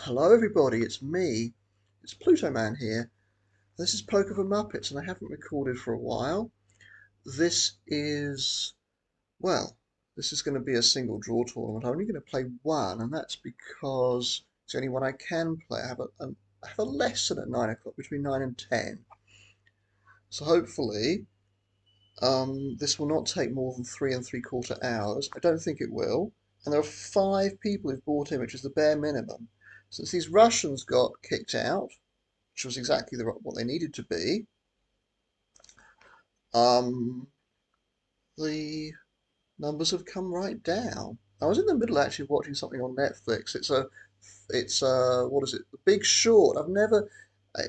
Hello everybody, it's me. It's Pluto Man here. This is Poke of the Muppets and I haven't recorded for a while. This is, well, this is going to be a single draw tournament. I'm only going to play one and that's because it's the only one I can play. I have a lesson at 9 o'clock, between 9 and 10. So hopefully this will not take more than 3 3/4 hours. I don't think it will. And there are 5 people who've bought in, which is the bare minimum. Since these Russians got kicked out, which was exactly what they needed to be, um, the numbers have come right down. I was in the middle actually of watching something on Netflix. It's what is it? The Big Short. I've never.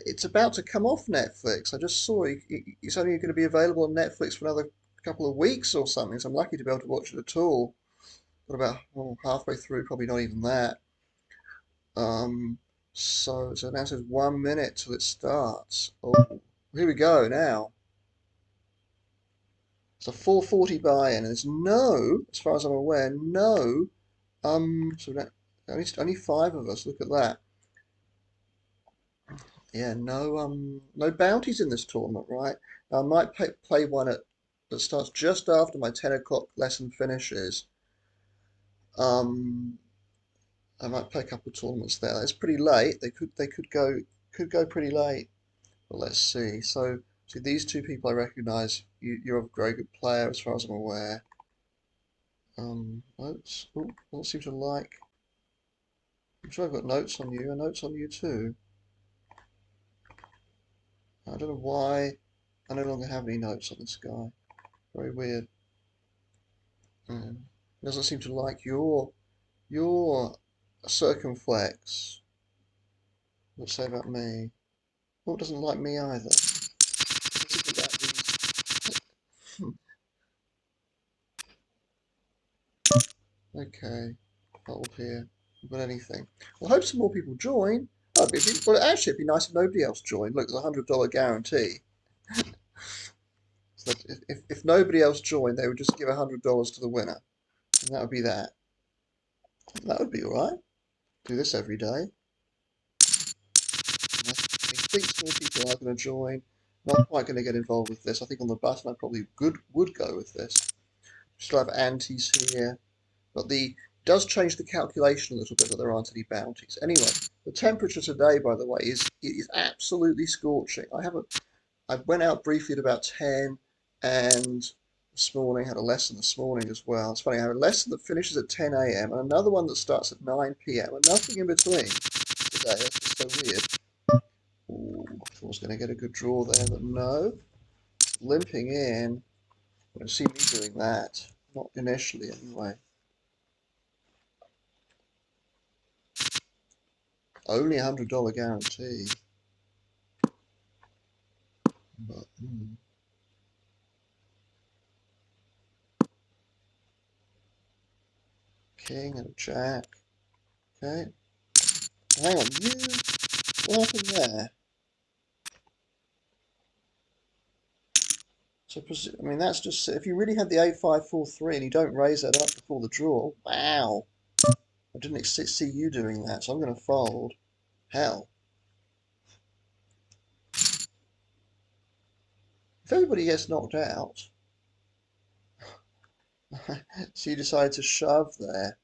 It's about to come off Netflix. I just saw it's only going to be available on Netflix for another couple of weeks or something. So I'm lucky to be able to watch it at all. Got about halfway through, probably not even that. Um, so now it says 1 minute till it starts. Oh, here we go now. It's a 440 buy-in. There's no, as far as I'm aware, no. So that only 5 of us. Look at that. Yeah, no bounties in this tournament, right? Now, I might play one that starts just after my 10 o'clock lesson finishes. Um, I might play a couple of tournaments there. It's pretty late. They could go pretty late. But let's see. So see these 2 people I recognise. You're a very good player as far as I'm aware. Notes. Oh, don't seem to like. I'm sure I've got notes on you, and notes on you too. I don't know why I no longer have any notes on this guy. Very weird. Doesn't seem to like your circumflex. What's say about me? Oh, it doesn't like me either. This is about these. Okay, hold here. But anything. Well, I hope some more people join. Oh, well, actually, it'd be nice if nobody else joined. Look, there's a $100 guarantee. So that if nobody else joined, they would just give $100 to the winner, and that would be that. That would be all right. Do this every day. I think some people are going to join. Not quite going to get involved with this. I think on the button I probably would go with this. Still have antes here, but the does change the calculation a little bit that there aren't any bounties. Anyway, the temperature today, by the way, is absolutely scorching. I went out briefly at about 10, and this morning had a lesson this morning as well. It's funny, I have a lesson that finishes at 10 a.m. and another one that starts at 9 p.m. and nothing in between today. That's just so weird. Ooh, I was going to get a good draw there, but no. Limping in. You don't see me doing that. Not initially, anyway. Only $100 guarantee. But, King and a jack. Okay. Hang on, what happened there? So, I mean, that's just, if you really had the 8-5-4-3 and you don't raise that up before the draw, wow. I didn't see you doing that, so I'm going to fold. Hell. If everybody gets knocked out, so you decide to shove there,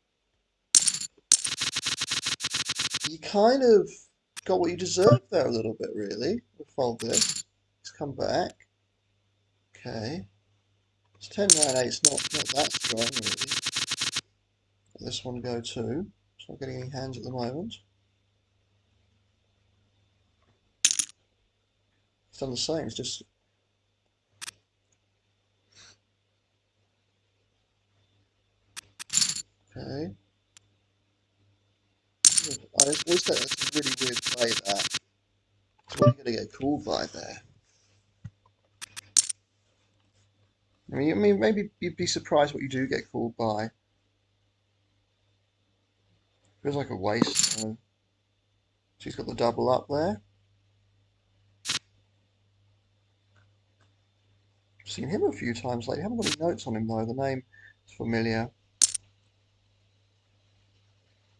you kind of got what you deserved there a little bit, really. We'll fold this. Let's come back. Okay. It's 10-9-8, it's not that strong, really. Let this one go too. It's not getting any hands at the moment. It's done the same, it's just... Okay. I always think that's a really weird play, that. So what are you going to get called by there? I mean, maybe you'd be surprised what you do get called by. Feels like a waste, though. She's got the double up there. I've seen him a few times lately. I haven't got any notes on him, though. The name is familiar.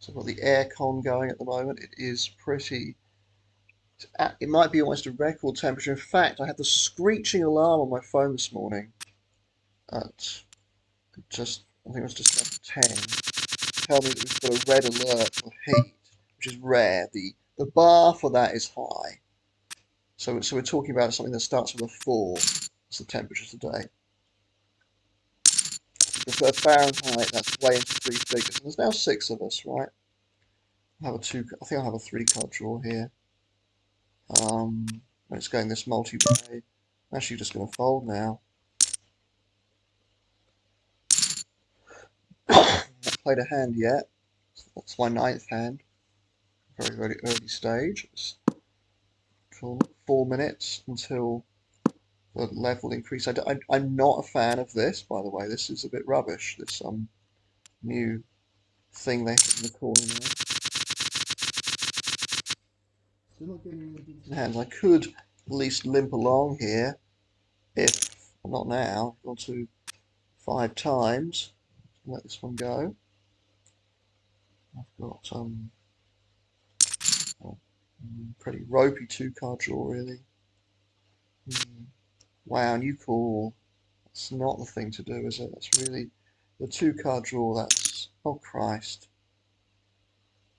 So I've got the air con going at the moment. It is pretty. It might be almost a record temperature. In fact, I had the screeching alarm on my phone this morning at just, I think it was just after 10. Tell me that we've got a red alert for heat, which is rare. The bar for that is high. So we're talking about something that starts with a 4. That's the temperature today. For Fahrenheit, that's way into 3 figures. And there's now 6 of us, right? I think I'll have a 3-card draw here. It's going this multi-way. I'm actually just going to fold now. I've not played a hand yet. That's my 9th hand. Very, very early stage. It's 4 minutes until the level increase. I'm not a fan of this, by the way. This is a bit rubbish. This new thing they have in the corner now. Still not getting any decent hands. I could at least limp along here if, well, not now, gone to 5 times. Let this one go. I've got pretty ropey 2-card draw, really. Wow, and you call. That's not the thing to do, is it? That's really the 2-card draw. That's, oh Christ.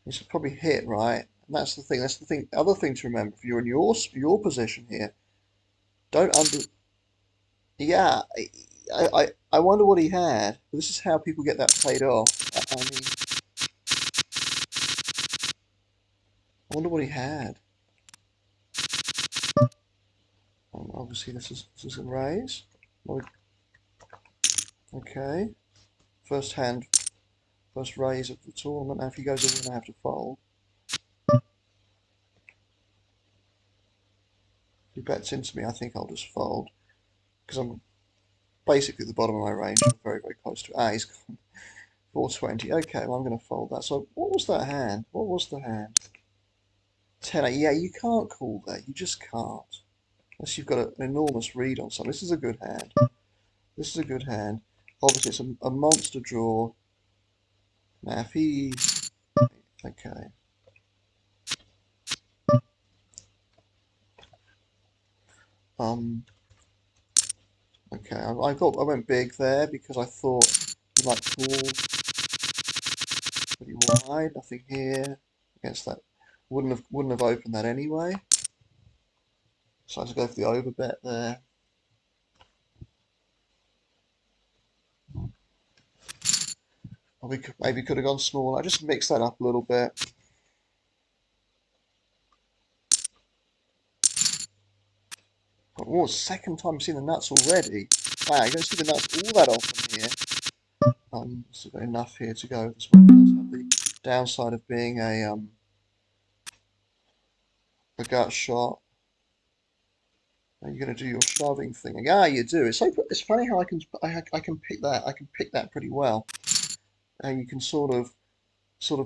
You should probably hit, right? And that's the thing. That's the thing. Other thing to remember, if you're in your position here, don't under. Yeah, I wonder what he had. This is how people get that played off. I mean, I wonder what he had. Obviously, this is a raise. Okay, first raise of the tournament. Now, if he goes a win, I have to fold. If he bets into me, I think I'll just fold because I'm basically at the bottom of my range. I'm very, very close to. He's gone 420. Okay, well, I'm going to fold that. So, what was that hand? What was the hand? 10. Yeah, you can't call that. You just can't. Unless you've got an enormous read on something. This is a good hand. This is a good hand. Obviously, it's a monster draw. Now, if he... Okay. Okay, I went big there because I thought he might call pretty wide. Nothing here against that. Wouldn't have opened that anyway. So I had to go for the over bet there. Or we maybe could have gone small. I just mixed that up a little bit. Oh, second time I've seen the nuts already. Wow, you don't see the nuts all that often here. So got enough here to go. This one does have the downside of being a gut shot. Are you going to do your shoving thing? Yeah, you do. It's funny how I can pick that. I can pick that pretty well. And you can sort of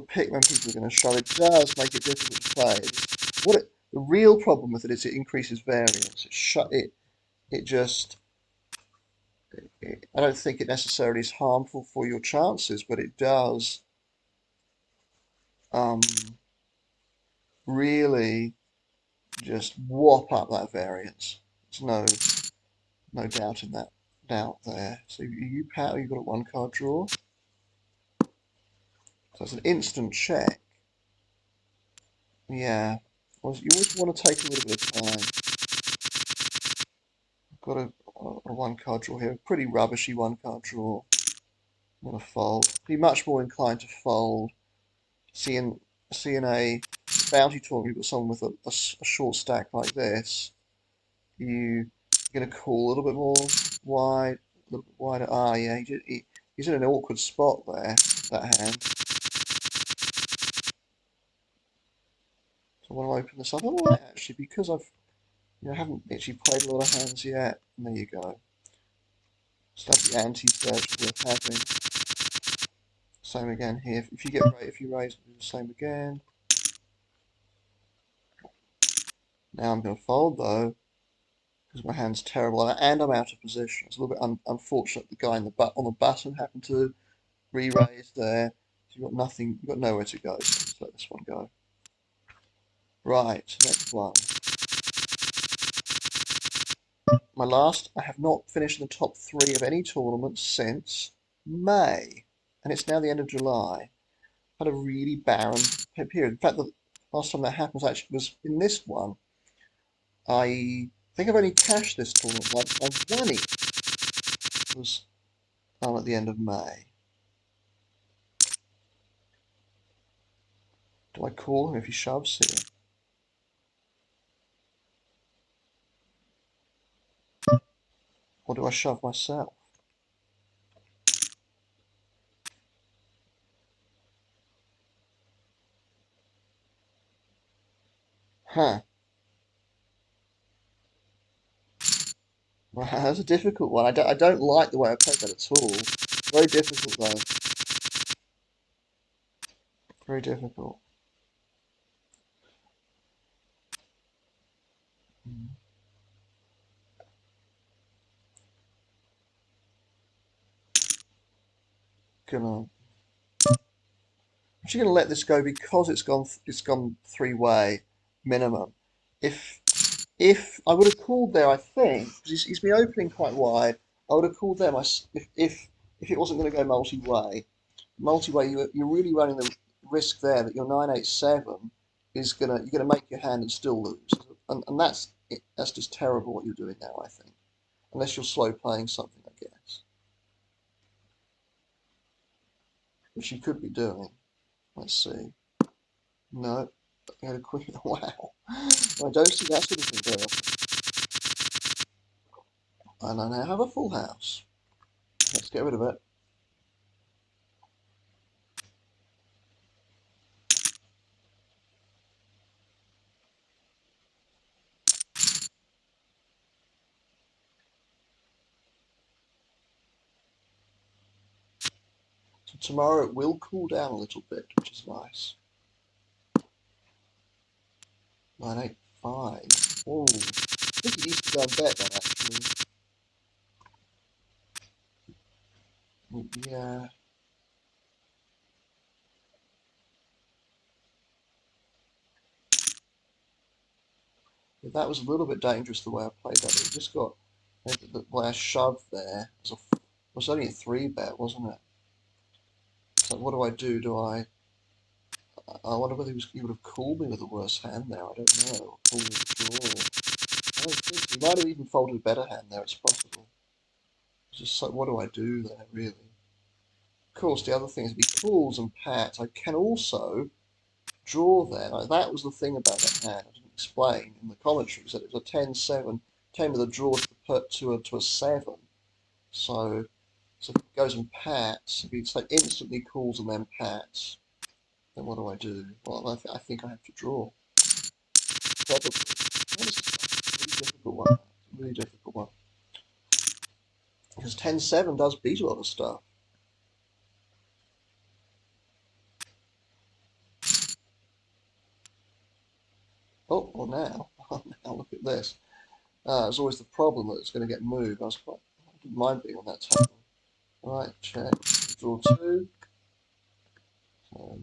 pick when people are going to shove. It does make it difficult to play. The real problem with it is it increases variance. I don't think it necessarily is harmful for your chances, but it does really just whop up that variance. There's no doubt in that there. So you power, you've got a 1-card draw. So it's an instant check. Yeah. You always want to take a little bit of time. I've got a 1-card draw here. Pretty rubbishy 1-card draw. I'm going to fold. Be much more inclined to fold. Seeing a bounty tournament, you've got someone with a short stack like this. You're going to call a little bit more wide, a little bit wider. Yeah, he's in an awkward spot there, that hand. So I want to open this up. I might actually, because I haven't actually played a lot of hands yet. And there you go. Start the antes there, which is worth having. Same again here. If you raise, do the same again. Now I'm going to fold though, because my hand's terrible and I'm out of position. It's a little bit unfortunate. The guy on the button happened to re-raise there. You've got nothing, you've got nowhere to go. So let's let this one go. Right, next one. My last, I have not finished in the top 3 of any tournament since May. And it's now the end of July. Had a really barren period. In fact, the last time that happened was in this one. I think I've only cashed this tournament once. I won it. It was at the end of May. Do I call him if he shoves here? Or do I shove myself? Huh. Well, that's a difficult one. I don't like the way I played that at all. Very difficult though. Very difficult. Mm. Gonna I'm actually going to let this go because it's gone 3-way minimum. If if I would have called there, I think because he's been opening quite wide. I would have called there if it wasn't going to go multi-way. Multi-way, you're really running the risk there that your 987 is you're gonna make your hand and still lose, and that's just terrible what you're doing now. I think unless you're slow playing something, I guess, which you could be doing. Let's see. No, I had a queen. Wow. I don't see that sort of thing very often. And I now have a full house. Let's get rid of it. So tomorrow it will cool down a little bit, which is nice. 985. Oh, I think he needs to go and bet that actually. Yeah. But that was a little bit dangerous the way I played that. It just got the way I shoved there. It was only a 3-bet, wasn't it? So what do I do? I wonder whether he would have called me with a worse hand there. I don't know. Called me with a draw. I don't think he might have even folded a better hand there. It's possible. It's just like, what do I do there, really? Of course, the other thing is if he calls and pats, I can also draw there. Like, that was the thing about that hand. I didn't explain in the commentaries that it was a 10-7, came with a draw to a 7. So if he goes and pats, if he like instantly calls and then pats, then what do I do? Well, I think I have to draw. Probably. That was a really difficult one. Really difficult one. Because 10-7 does beat a lot of stuff. Oh, well now, now look at this. There's always the problem that it's going to get moved. I didn't mind being on that table. Right, check. Draw 2. So,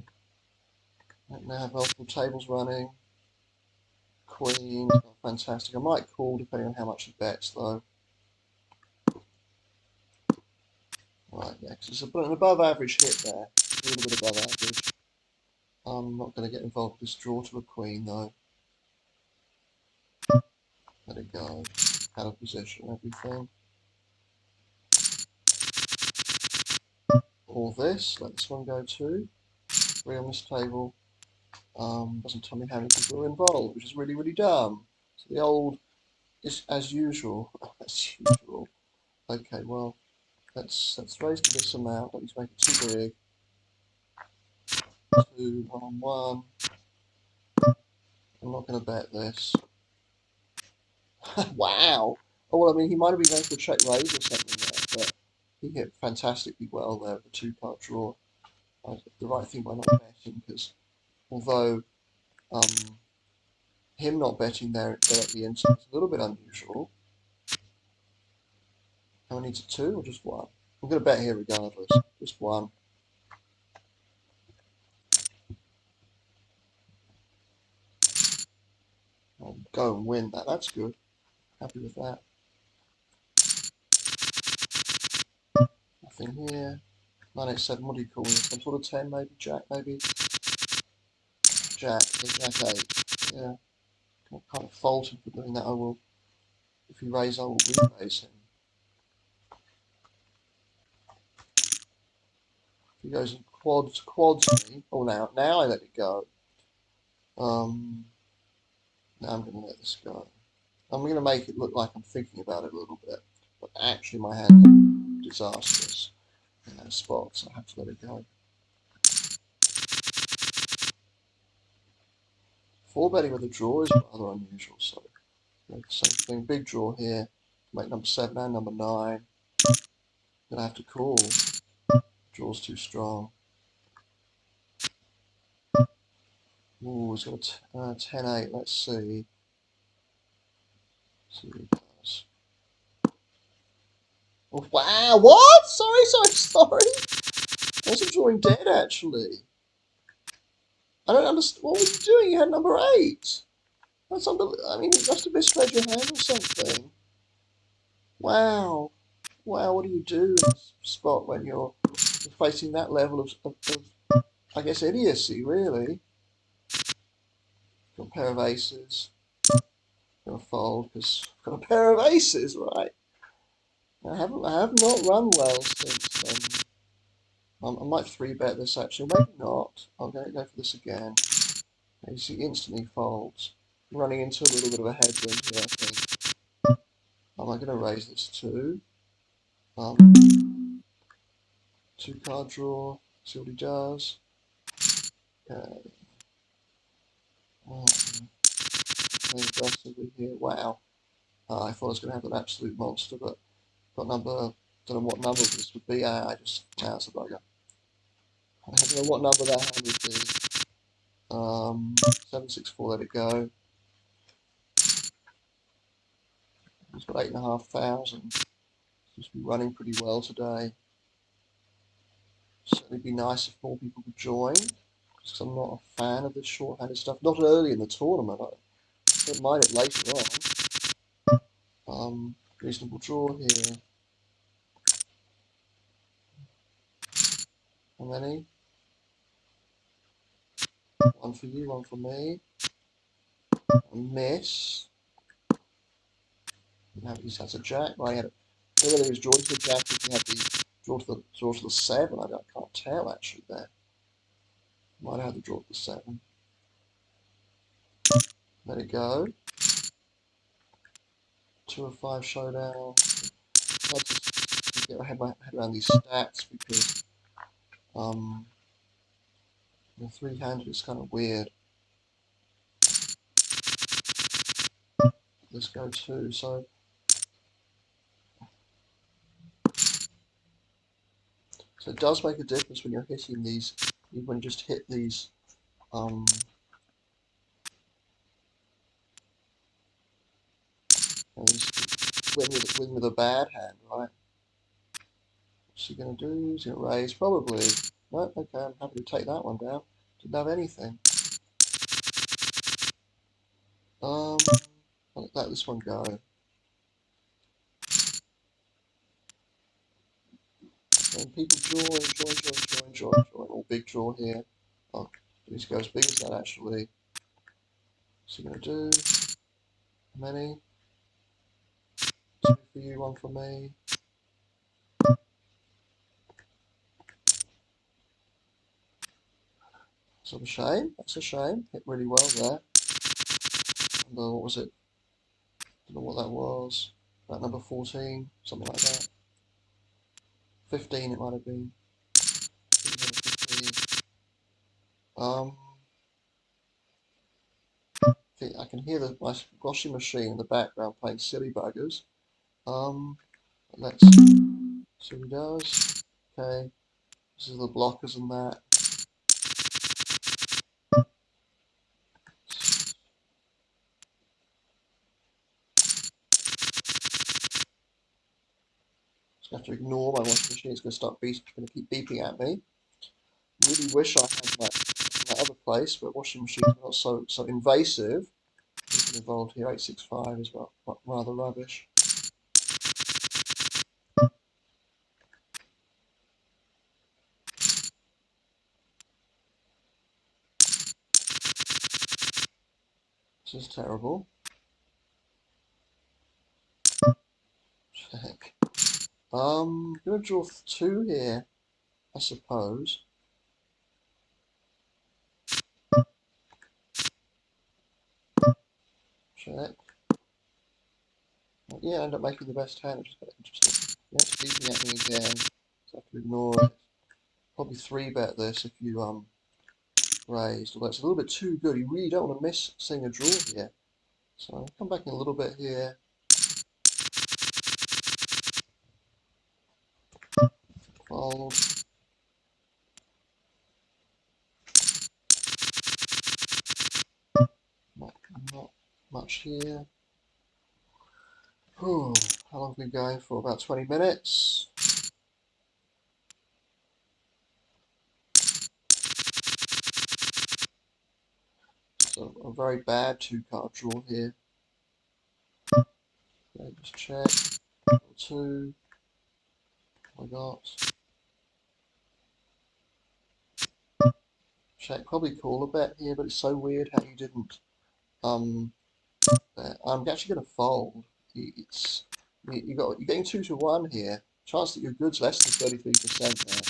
now have multiple tables running. Queen, oh, fantastic. I might call depending on how much he bets though. Right, yeah, because it's an above average hit there. A little bit above average. I'm not going to get involved with this draw to a queen though. Let it go. Out of position, everything. All this, let this one go too. 3 on this table. Doesn't tell me how many people are involved, which is really, really dumb. So the old is as usual. As usual. Okay, well, let's raise to this amount. Don't need to make it too big. 2, 1 on 1. I'm not going to bet this. Wow. Oh, well, I mean, he might have been going for a check raise or something there, but he hit fantastically well there with the 2-card draw. I did the right thing by not betting, because although him not betting there directly into is a little bit unusual. How many to 2 or just 1? I'm going to bet here regardless. Just 1. go and win that. That's good. Happy with that. Nothing here. 987, what do you call it? Some sort of 10 maybe? Jack maybe? Jack. Yeah, Jack 8. Yeah. I kind of fault him for doing that. I will, if he raise, I will re-raise him. If he goes and quads me. Oh, now I let it go. Now I'm going to let this go. I'm going to make it look like I'm thinking about it a little bit, but actually my hand is disastrous in those spots. I have to let it go. Four betting with a draw is rather unusual, so same thing. Big draw here. Make number 7 and number 9. Gonna have to call. Draw's too strong. Ooh, he's got a 10-8. Let's see. See what he does. Oh, wow, what? Sorry. I wasn't drawing dead, actually. I don't understand. What were you doing? You had number 8. That's unbelievable. I mean, you must have misread your hand or something. Wow. Wow, what do you do in this spot when you're facing that level of I guess, idiocy, really? Got a pair of aces. Gonna fold because I've got a pair of aces, right? I have not run well since. I might 3-bet this actually, maybe not. I'm going to go for this again. You see, instantly folds. I'm running into a little bit of a headwind here, I think. Am I going to raise this too? 2-card draw. See what he does. Okay. Playing aggressively here. Wow. I thought I was going to have an absolute monster, but got number. Don't know what number this would be. It's a bugger. I don't know what number that hand would be. 764, let it go. It's got 8,500. Seems to be running pretty well today. Certainly be nice if more people could join, because I'm not a fan of this short-handed stuff. Not early in the tournament. I don't mind it later on. Reasonable draw here. How many? One for you, one for me. A miss. Now he has a jack. Well, I don't know whether he was drawing to the jack if he had the draw to the 7. I can't tell actually there. Might have had the draw to the 7. Let it go. 2 of 5 showdown. I just get my head around these stats because the 3-handed is kind of weird. Let's go 2. So it does make a difference when you're hitting these. When you just hit these. Win with a bad hand, right? What's he going to do? He's going to raise, probably. No, okay, I'm happy to take that one down. Didn't have anything. I'll let this one go. And people join. All big draw here. Oh, these go as big as that actually. What's he going to do? How many? 2 for you, 1 for me. That's a shame. That's a shame. Hit really well there. Number, what was it? Don't know what that was. About number 14, something like that. 15 it might have been. 15. I can hear my washing machine in the background playing silly buggers. Let's see what he does. Okay, this is the blockers and that. Just have to ignore my washing machine. It's going to keep beeping at me. Really wish I had my other place where washing machines are not so invasive. involved here. 865 is rather rubbish. This is terrible. Check. I'm gonna draw 2 here, I suppose. Check. Yeah, I end up making the best hand, which is quite interesting. Yeah, it's beeping at me again, so I have to ignore it. Probably 3-bet this if you raised, although it's a little bit too good. You really don't want to miss seeing a draw here. So I'll come back in a little bit here. Fold. Not much here. Whew. How long have we been going for? About 20 minutes. So a very bad 2-card draw here. Okay, just check. 2. I got. Check. Probably call a bet here, but it's so weird how you didn't. I'm actually going to fold. It's you're getting 2-to-1 here. Chance that your good's less than 33% there.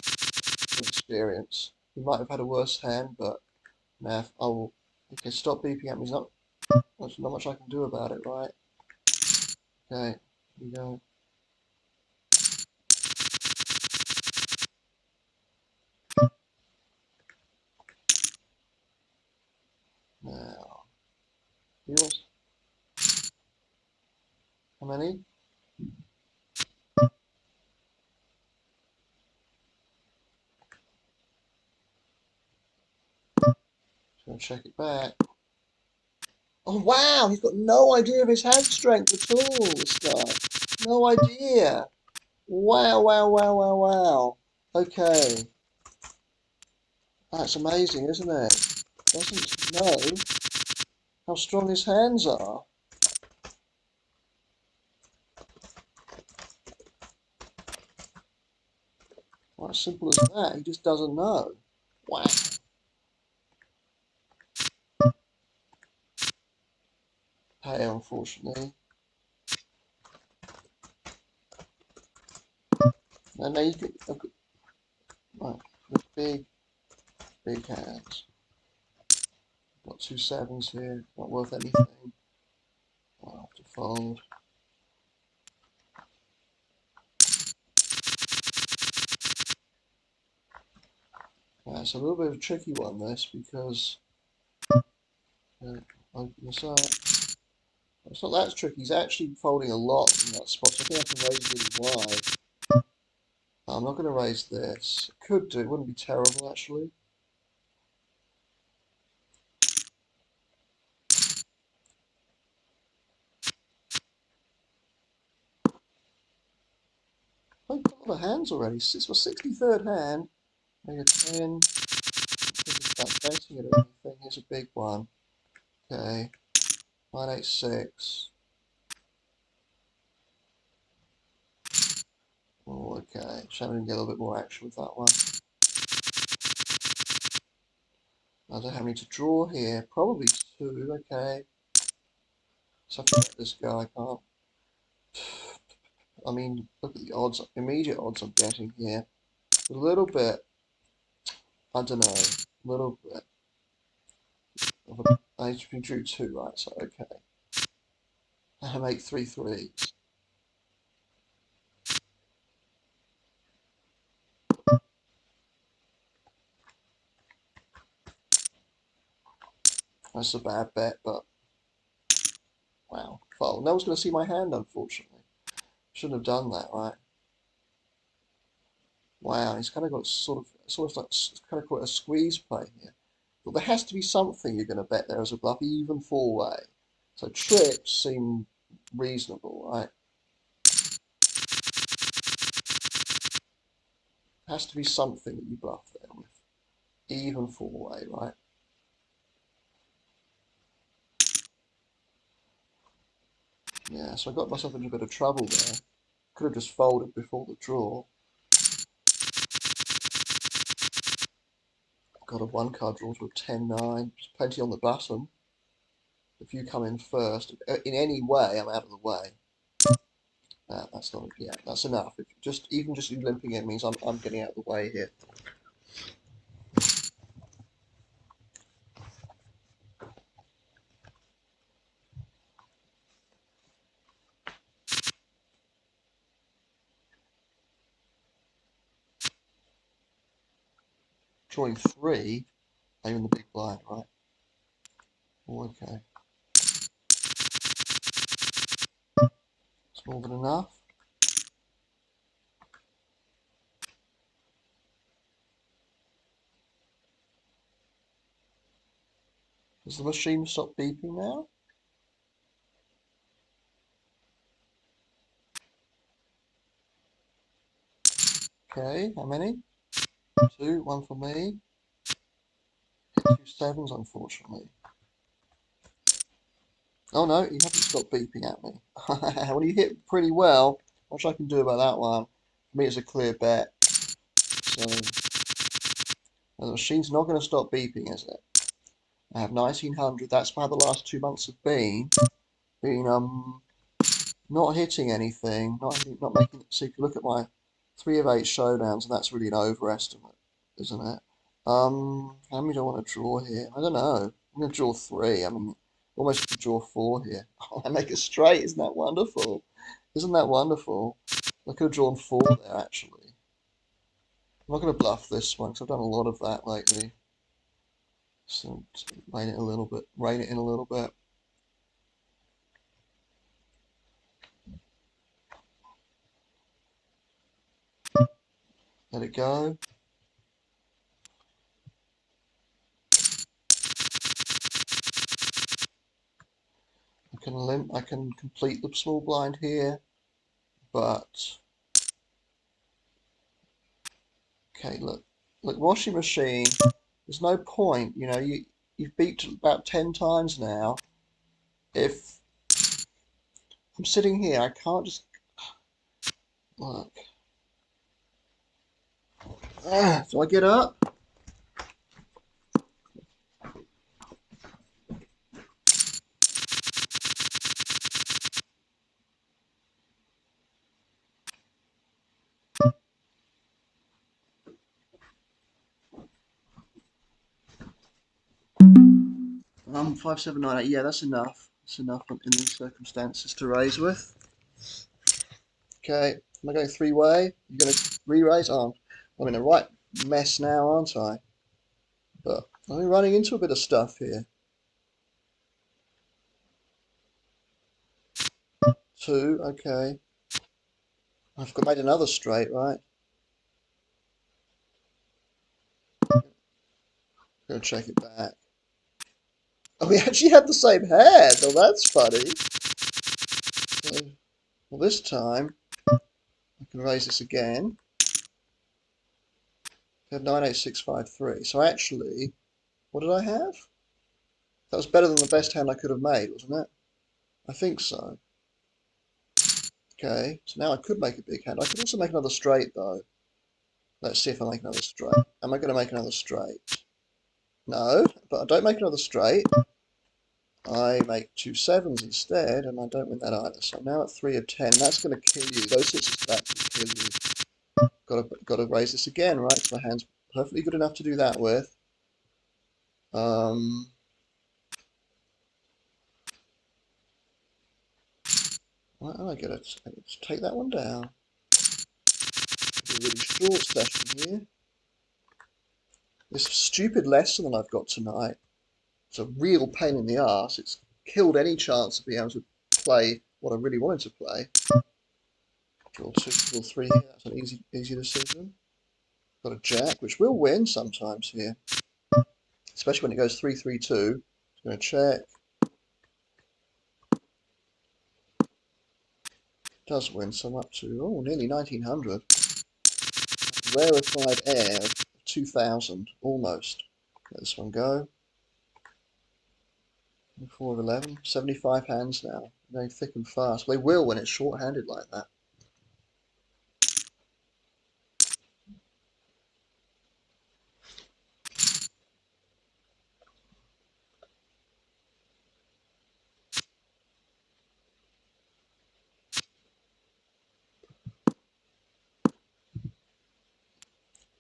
From experience. You might have had a worse hand, but now I will. Okay, stop beeping at me. There's not much I can do about it, right? Okay, here we go. Now, yours. How many? Just gonna check it back. Oh wow, he's got no idea of his hand strength at all, this guy. No idea. Wow, wow, wow, wow, wow. Okay. That's amazing, isn't it? Doesn't know how strong his hands are. Well, as simple as that. He just doesn't know. Wow. Hey, unfortunately. And now you can, right, with big hands. Got 2 7s here. Not worth anything. I'll have to fold. It's a little bit of a tricky one, this, because open this up. It's not that tricky. He's actually folding a lot in that spot, so I think I can raise really wide. I'm not going to raise this. Could do. It wouldn't be terrible, actually. Played a lot of hands already. It's my 63rd hand. Maybe a 10. About betting it or anything. Here's a big one. Okay. 986. Oh, okay. Shall we get a little bit more action with that one? I don't have any to draw here. Probably 2. Okay. So I forget this guy. I can't. I mean, look at the odds, immediate odds I'm getting here. A little bit, I don't know, a little bit. I drew 2, right? So okay. I make 3 3s. That's a bad bet, but wow. Well, no one's going to see my hand, unfortunately. Shouldn't have done that, right? Wow, he's kind of got sort of like kind of call it a squeeze play here. But there has to be something you're going to bet there as a bluff, even 4-way. So trips seem reasonable, right? Has to be something that you bluff there with, even 4-way, right? Yeah, so I got myself into a bit of trouble there. Could have just folded before the draw. Got a one card draw to a 10-9. There's plenty on the button. If you come in first, in any way, I'm out of the way. That's not, yeah, that's enough. If even just you limping it means I'm getting out of the way here. Drawing 3, I'm in the big blind, right? Oh, okay. It's more than enough. Does the machine stop beeping now? Okay, how many? 2, 1 for me. Hit 2 sevens, unfortunately. Oh no, you haven't stopped beeping at me. Well, you hit pretty well. What I can do about that one? For me, it's a clear bet. So, the machine's not going to stop beeping, is it? I have 1900. That's how the last 2 months have been. Not hitting anything. Not making it. So if you look at my 3 of 8 showdowns, and that's really an overestimate, isn't it? How many do I want to draw here? I don't know. I'm going to draw 3. I mean, almost to draw 4 here. Oh, I make a straight. Isn't that wonderful? Isn't that wonderful? I could have drawn 4 there, actually. I'm not going to bluff this one, because I've done a lot of that lately. So, just rein it a little bit. Rein it in a little bit. Let it go. I can complete the small blind here, but okay, look, washing machine. There's no point, you know. You've beat about 10 times now. If I'm sitting here, I can't just look. Do I get up? I'm 5798. Yeah, that's enough. That's enough in these circumstances to raise with. Okay, am I going 3-way? You're going to re-raise? Oh, I'm in a right mess now, aren't I? But I'm running into a bit of stuff here. 2, okay. I've made another straight, right? Gonna check it back. Oh, we actually had the same head. Oh, that's funny. So, well, this time I can raise this again. We had 98653. So actually, what did I have? That was better than the best hand I could have made, wasn't it? I think so. Okay, so now I could make a big hand. I could also make another straight though. Let's see if I make another straight. Am I going to make another straight? No, but I don't make another straight. I make 2 sevens instead, and I don't win that either. So I'm now at 3 of 10. That's going to kill you. Those sorts of stacks will kill you. Got to raise this again, right? So my hand's perfectly good enough to do that with. Well, I get it. Let's take that one down. It'll be a really short session here. This stupid lesson that I've got tonight, it's a real pain in the arse. It's killed any chance of being able to play what I really wanted to play. Draw 2, draw 3 here. That's an easy decision. Got a jack, which will win sometimes here, especially when it goes 3-3-2. It's going to check. Does win, so I'm up to nearly 1900. Rarefied air of 2000, almost. Let this one go. 4 of 11. 75 hands now. Going thick and fast. They will when it's short-handed like that.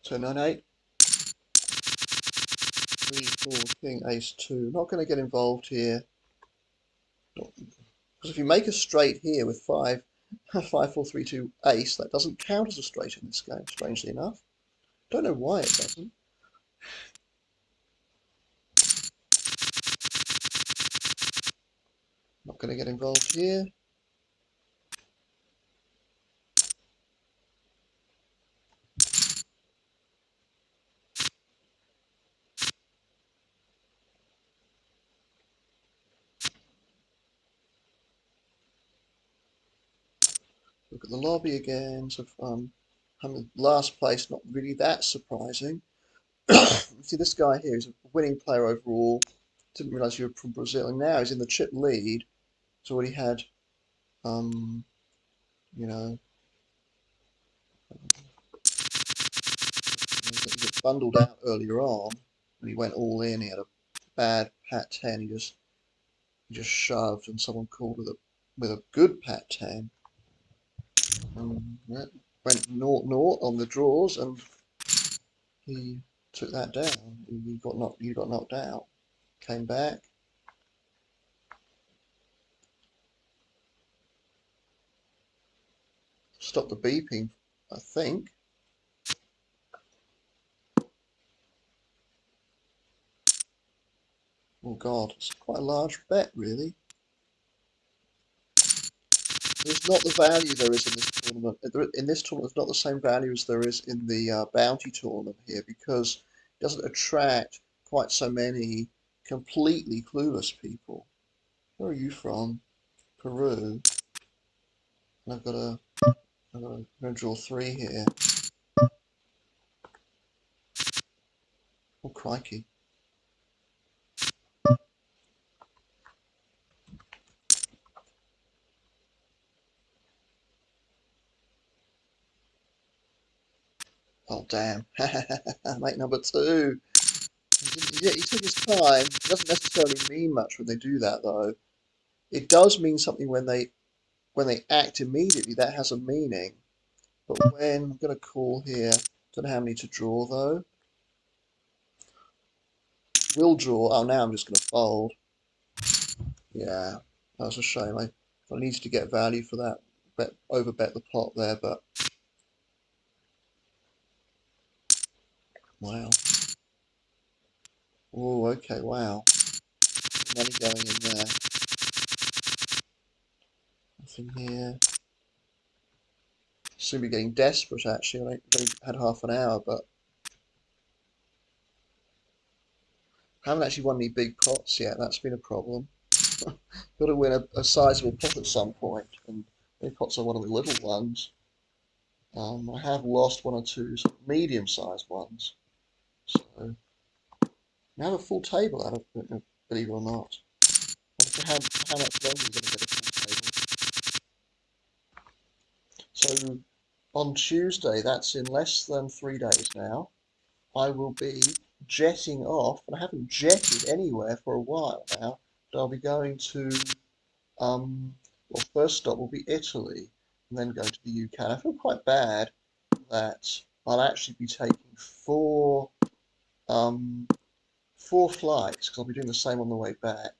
So 9, 8. 3, 4, king, ace, 2. Not going to get involved here. Because if you make a straight here with 5, 5, 4, 3, 2, ace, that doesn't count as a straight in this game, strangely enough. Don't know why it doesn't. Not going to get involved here. Look at the lobby again. So I'm in last place, not really that surprising. See, this guy here is a winning player overall. Didn't realise you were from Brazil, and now he's in the chip lead. He's already had, um, you know, he got bundled out earlier on, and he went all in. He had a bad pat 10. He just shoved, and someone called with a good pat 10. That went 0-0 on the draws, and he took that down. He got knocked out. Came back. Stopped the beeping, I think. Oh God, it's quite a large bet, really. There's not the value there is in this tournament. In this tournament, there's not the same value as there is in the bounty tournament here, because it doesn't attract quite so many completely clueless people. Where are you from? Peru. And I'm gonna draw 3 here. Oh crikey! Oh damn! Mate number 2. He took his time. It doesn't necessarily mean much when they do that, though. It does mean something when they act immediately. That has a meaning. But when I'm going to call here, don't know how many to draw though. Will draw. Oh, now I'm just going to fold. Yeah, that's a shame. I needed to get value for that. Overbet the pot there, but wow. Oh, okay, wow. Money going in there. Nothing here. Soon be getting desperate actually. I only had half an hour, but haven't actually won any big pots yet. That's been a problem. Got to win a sizable pot at some point, and big pots are one of the little ones. I have lost 1 or 2 sort of medium-sized ones, so I have a full table out of it, believe it or not. I wonder how much longer we're going to get a full table. So on Tuesday, that's in less than 3 days now, I will be jetting off, and I haven't jetted anywhere for a while now, but I'll be going to, well, first stop will be Italy, and then go to the UK. And I feel quite bad that I'll actually be taking 4 flights, because I'll be doing the same on the way back.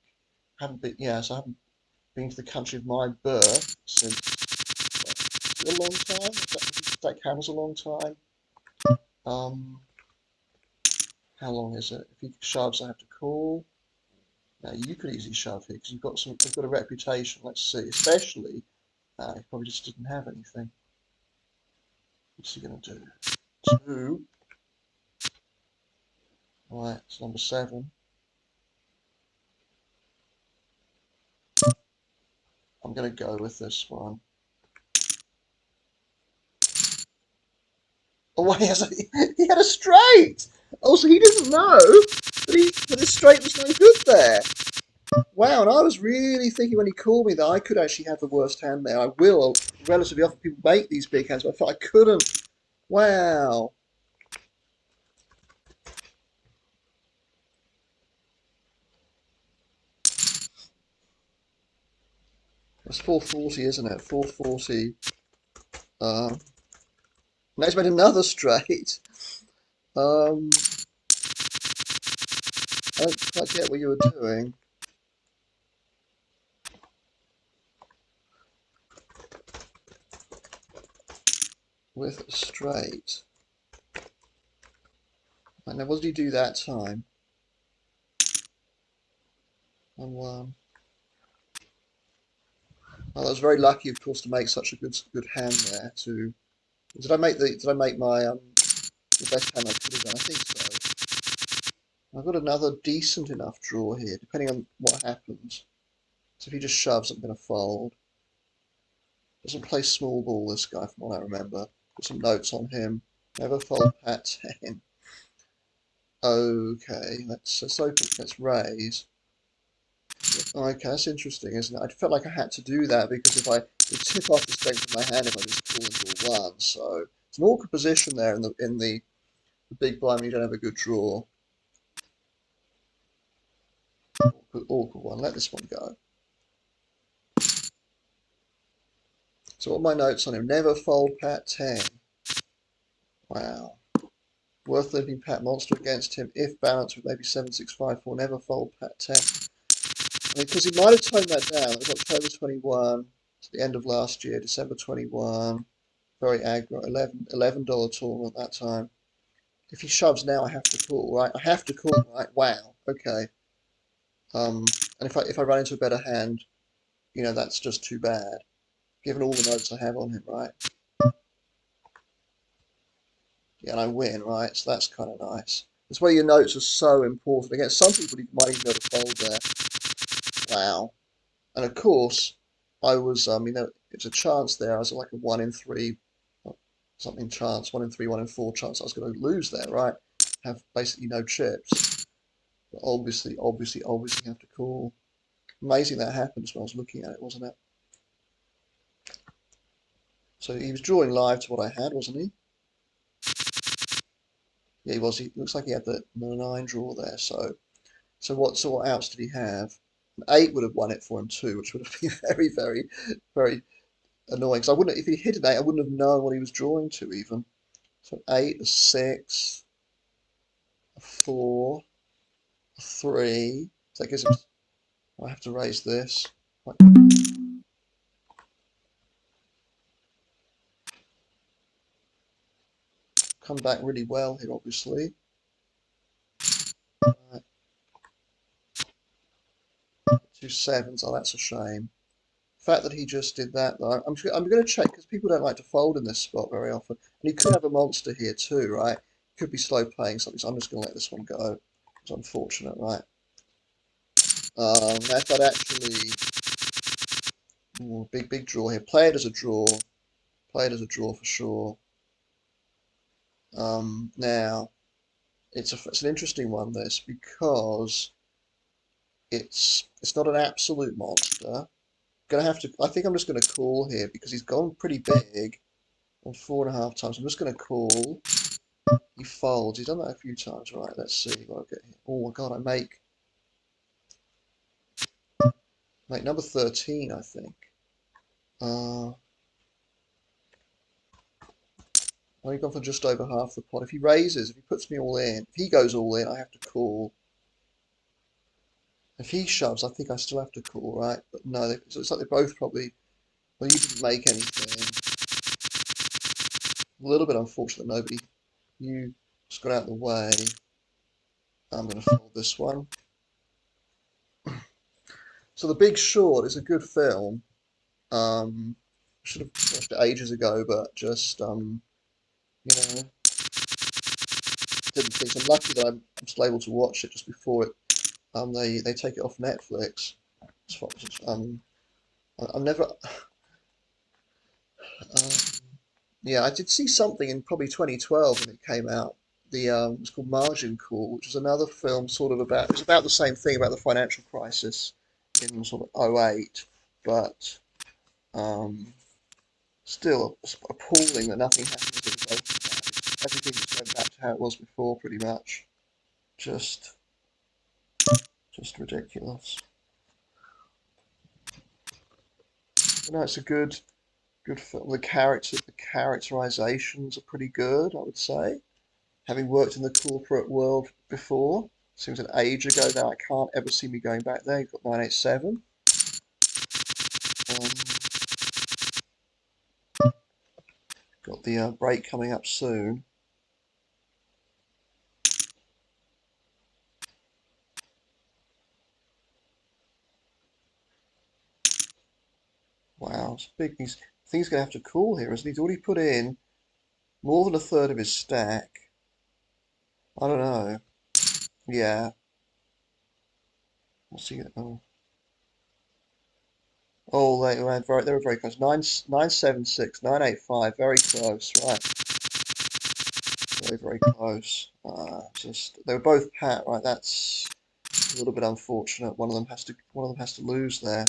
So I haven't been to the country of my birth since a long time. That count as a long time. How long is it? If he shoves, I have to call. Now you could easily shove here because you've got a reputation. Let's see, especially he probably just didn't have anything. What's he gonna do? 2. Right, it's number 7. I'm gonna go with this one. Oh, he had a straight. Oh, so he didn't know that his straight was no good there. Wow, and I was really thinking when he called me that I could actually have the worst hand there. I will relatively often people make these big hands, but I felt I couldn't. Wow. It's 440, isn't it? 440. Um, now he's made another straight. Um, I don't quite get what you were doing with straight. And now, what did he do that time? 1-1. Well, I was very lucky, of course, to make such a good hand there. To did I make my the best hand I could have done? I think so. I've got another decent enough draw here, depending on what happens. So if he just shoves, I'm going to fold. Doesn't play small ball, this guy, from what I remember. Got some notes on him. Never fold pat 10. Okay, let's open. Let's raise. Okay, that's interesting, isn't it? I felt like I had to do that because if I would tip off the strength of my hand if I just call into a one. So it's an awkward position there in the big blind when you don't have a good draw. Awkward one. Let this one go. So what are my notes on him? Never fold pat 10. Wow. Worth living pat monster against him if balanced with maybe 7-6-5-4. Never fold pat 10. I mean, because he might have toned that down. It was October 21. It's the end of last year, December 21. Very aggro. $11 tournament that time. If he shoves now, I have to call, right? I have to call, right? Wow. Okay. And if I run into a better hand, that's just too bad. Given all the notes I have on him, right? Yeah, and I win, right? So that's kind of nice. That's where your notes are so important. Again, some people might even be able to fold there. Wow. And of course, I was, it's a chance there. I was like a 1 in 3, something chance, 1 in 3, 1 in 4 chance I was going to lose there, right? Have basically no chips. But obviously have to call. Amazing that happened when I was looking at it, wasn't it? So he was drawing live to what I had, wasn't he? Yeah, he was. He looks like he had the 9 draw there. So what outs did he have? An 8 would have won it for him too, which would have been very, very, very annoying. Because I wouldn't, if he hit an 8, I wouldn't have known what he was drawing to even. So 8, a 6, a 4, a 3. So that gives him. I have to raise this. Right. Come back really well here, obviously. Right. 2 sevens. Oh, that's a shame. The fact that he just did that, though, I'm going to check because people don't like to fold in this spot very often. And he could have a monster here too, right? Could be slow playing something, so I'm just going to let this one go. It's unfortunate, right? Now if I'd actually, big draw here. Play it as a draw. Play it as a draw for sure. Now it's an interesting one, this, because it's not an absolute monster. Gonna have to. I think I'm just going to call here because he's gone pretty big on 4.5 times. I'm just going to call. He folds. He's done that a few times, right? Let's see what I get here. Oh my god, I make number 13, I think. I've only gone for just over half the pot. If he raises, if he puts me all in, if he goes all in, I have to call. If he shoves, I think I still have to call, right? But no, so it's like they both probably. Well, you didn't make anything. A little bit unfortunate. Nobody. You just got out of the way. I'm going to fold this one. So The Big Short is a good film. Should have watched it ages ago, but just you know, didn't think. So I'm lucky that I'm still able to watch it just before it. They take it off Netflix. Um, I'm never. Yeah, I did see something in probably 2012 when it came out. It's called Margin Call, which was another film sort of about. It was about the same thing about the financial crisis. in sort of '08, but still appalling that nothing happened as a result of that. Everything just went back to how it was before, pretty much. Just, just ridiculous. But no, it's a good film. The characterizations are pretty good, I would say. Having worked in the corporate world before, seems an age ago now. I can't ever see me going back there. You've got 987. Um, got the break coming up soon. Wow, it's big. I think he's going to have to call here, isn't he? He's already put in more than a third of his stack. I don't know. Yeah. What's he? Oh, they were very close. 976, 985, very close. Right, very close. Just they were both pat. Right, that's a little bit unfortunate. One of them has to lose there.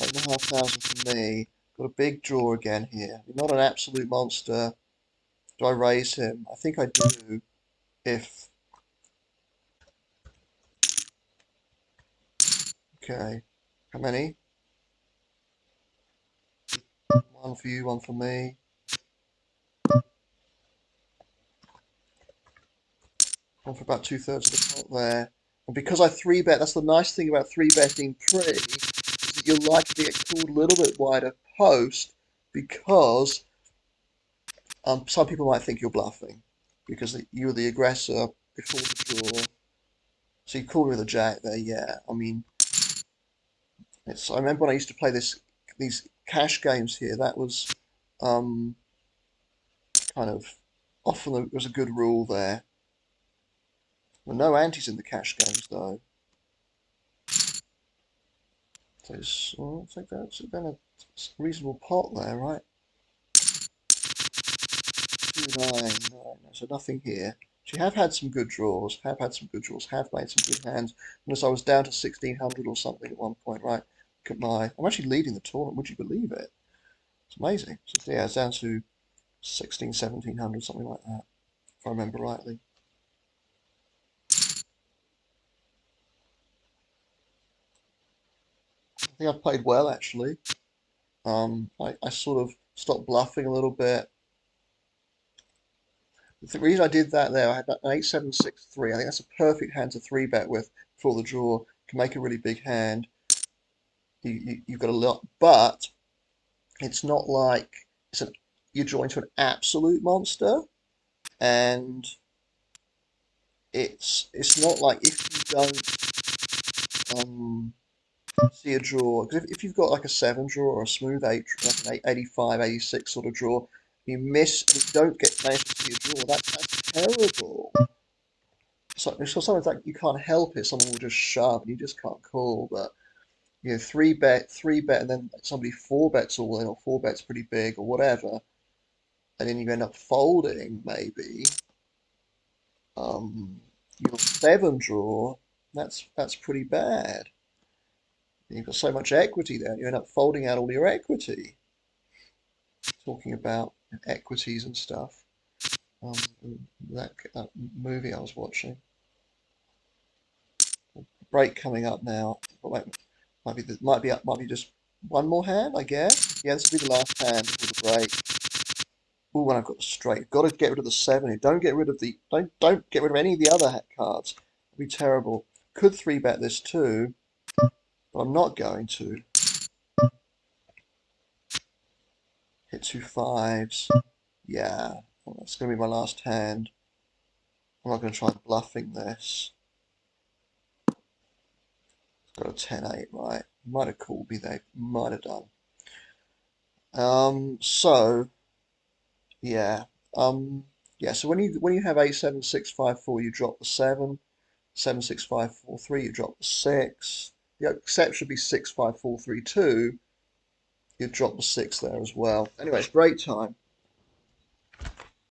8,500 for me. Got a big draw again here. Not an absolute monster. Do I raise him? I think I do. If okay, how many? One for you, one for me. One for about 2/3 of the pot there. And because I three bet, that's the nice thing about three betting pre, is that you're likely to get called a little bit wider post because some people might think you're bluffing because you were the aggressor before the draw. So you called me with a jack there, yeah. I mean, I remember when I used to play these cash games here. That was um, kind of often there was a good rule there. Well, no antes in the cash games though. So I think that's been a reasonable pot there, right? 2-9, so nothing here. She have had some good draws, have made some good hands. Notice I was down to 1600 or something at one point, right? Look at I'm actually leading the tournament, would you believe it? It's amazing. So yeah, it's down to 16, 1700, something like that, if I remember rightly. I think I've played well, actually. I sort of stopped bluffing a little bit. The reason I did that there, I had an 8-7-6-3. I think that's a perfect hand to three bet with before the draw. Can make a really big hand. You've got a lot, but it's not like you're drawing to an absolute monster, and it's not like if you don't see a draw, because if you've got like a 7 draw or a smooth 8, like an 85, 86 sort of draw, you miss and you don't manage to see a draw, that's terrible. So sometimes like you can't help it. Someone will just shove and you just can't call. But you know, three bet, and then somebody four bets all in, or four bets pretty big, or whatever, and then you end up folding maybe. Your 7 draw, that's pretty bad. You've got so much equity there, you end up folding out all your equity. Talking about equities and stuff. Um, that movie I was watching. Break coming up now. Might be just one more hand, I guess. Yeah, this will be the last hand before the break. Oh, when I've got the straight, got to get rid of the 7. Don't get rid of don't get rid of any of the other cards. It'd be terrible. Could three bet this too, but I'm not going to. Hit 2 5s. Yeah, well, that's going to be my last hand. I'm not going to try bluffing this. It's got a 10-8, right? Might have called me there. Might have done. So yeah. Yeah, so when you have 8-7-6-5-4, you drop the 7. 7-6-5-4-3, you drop the 6. The except should be 6-5-4-3-2. You drop the 6 there as well. Anyway, it's break time.